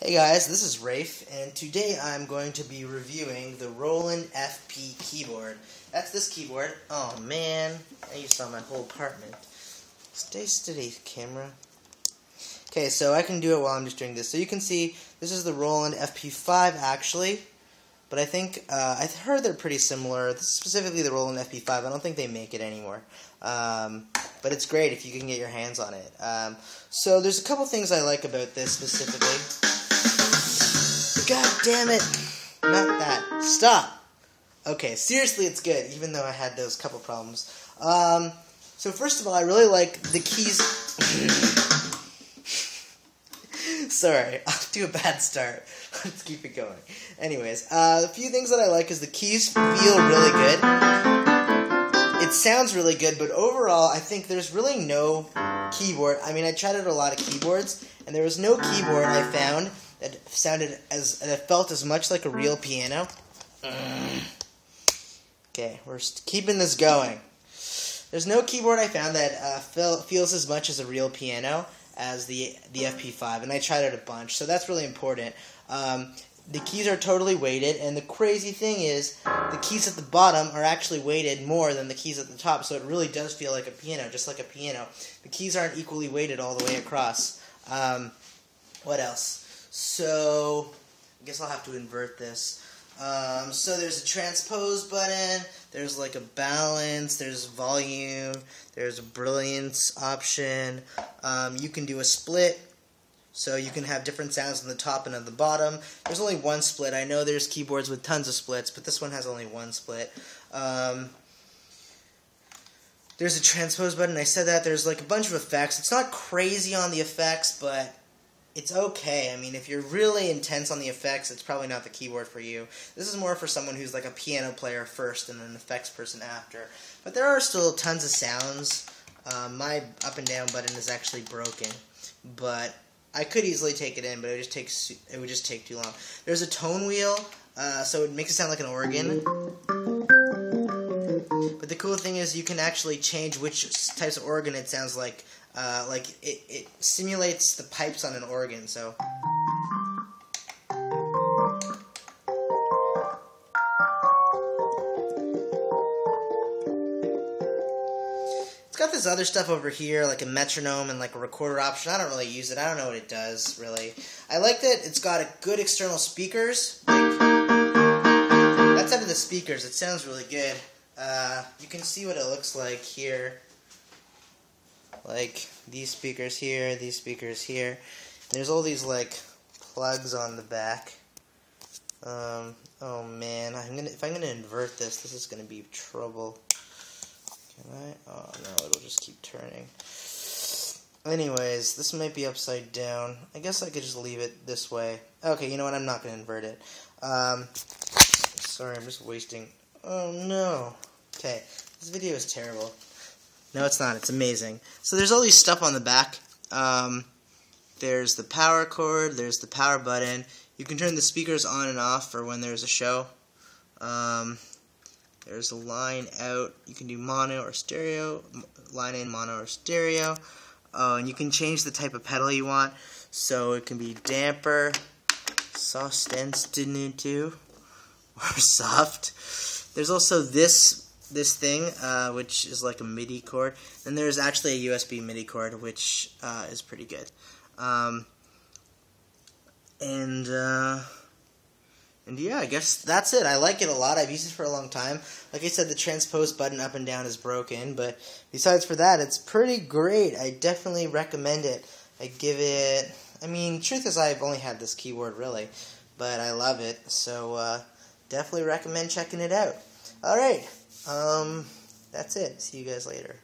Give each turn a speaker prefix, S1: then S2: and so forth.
S1: Hey guys, this is Rafe, and today I'm going to be reviewing the Roland FP Keyboard. That's this keyboard. Oh man, I used to on my whole apartment. Stay steady, camera. Okay, so I can do it while I'm just doing this. So you can see, this is the Roland FP5 actually, but I think, I've heard they're pretty similar. This is specifically the Roland FP5. I don't think they make it anymore. But it's great if you can get your hands on it. So there's a couple things I like about this specifically. God damn it! Not that. Stop! Okay, seriously, it's good, even though I had those couple problems. So first of all, I really like the keys. Sorry, I'll do a bad start. Let's keep it going. Anyways, a few things that I like is the keys feel really good. It sounds really good, but overall, I think there's really no keyboard. I mean, I tried out a lot of keyboards, and there was no keyboard I found that felt as much like a real piano. Okay, we're keeping this going. There's no keyboard I found that feels as much as a real piano as the FP5, and I tried it a bunch, so that's really important. The keys are totally weighted, and the crazy thing is, the keys at the bottom are actually weighted more than the keys at the top, so it really does feel like a piano, just like a piano. The keys aren't equally weighted all the way across. What else? So, I guess I'll have to invert this. So there's a transpose button, there's like a balance, there's volume, there's a brilliance option. You can do a split, so you can have different sounds on the top and on the bottom. There's only one split. I know there's keyboards with tons of splits, but this one has only one split. There's a transpose button, I said that. There's like a bunch of effects. It's not crazy on the effects, but it's okay. I mean, if you're really intense on the effects, it's probably not the keyboard for you. This is more for someone who's like a piano player first and an effects person after. But there are still tons of sounds. My up and down button is actually broken, but I could easily take it in, but it would just take too long. There's a tone wheel, so it makes it sound like an organ. But the cool thing is you can actually change which types of organ it sounds like. It simulates the pipes on an organ, so. It's got this other stuff over here, like a metronome and like a recorder option. I don't really use it. I don't know what it does, really. I like that it's got a good external speakers. Like, that's out of the speakers. It sounds really good. You can see what it looks like here. Like these speakers here, these speakers here. There's all these like plugs on the back. Oh man, if I'm gonna invert this is gonna be trouble. Can I? Oh no, it'll just keep turning. Anyways, this might be upside down. I guess I could just leave it this way. Okay, you know what? I'm not gonna invert it. Sorry, I'm just wasting. Oh no. Okay, this video is terrible. No, it's not. It's amazing. So there's all these stuff on the back. There's the power cord. There's the power button. You can turn the speakers on and off for when there's a show. There's a line out. You can do mono or stereo. Line in, mono or stereo. Oh, and you can change the type of pedal you want. So it can be damper, soft, or soft. There's also this thing, which is like a MIDI cord. And there's actually a USB MIDI cord, which is pretty good. And yeah, I guess that's it. I like it a lot. I've used it for a long time. Like I said, the transpose button up and down is broken, but besides for that, it's pretty great. I definitely recommend it. I give it, I mean, truth is I've only had this keyboard really, but I love it. So definitely recommend checking it out. Alright. That's it. See you guys later.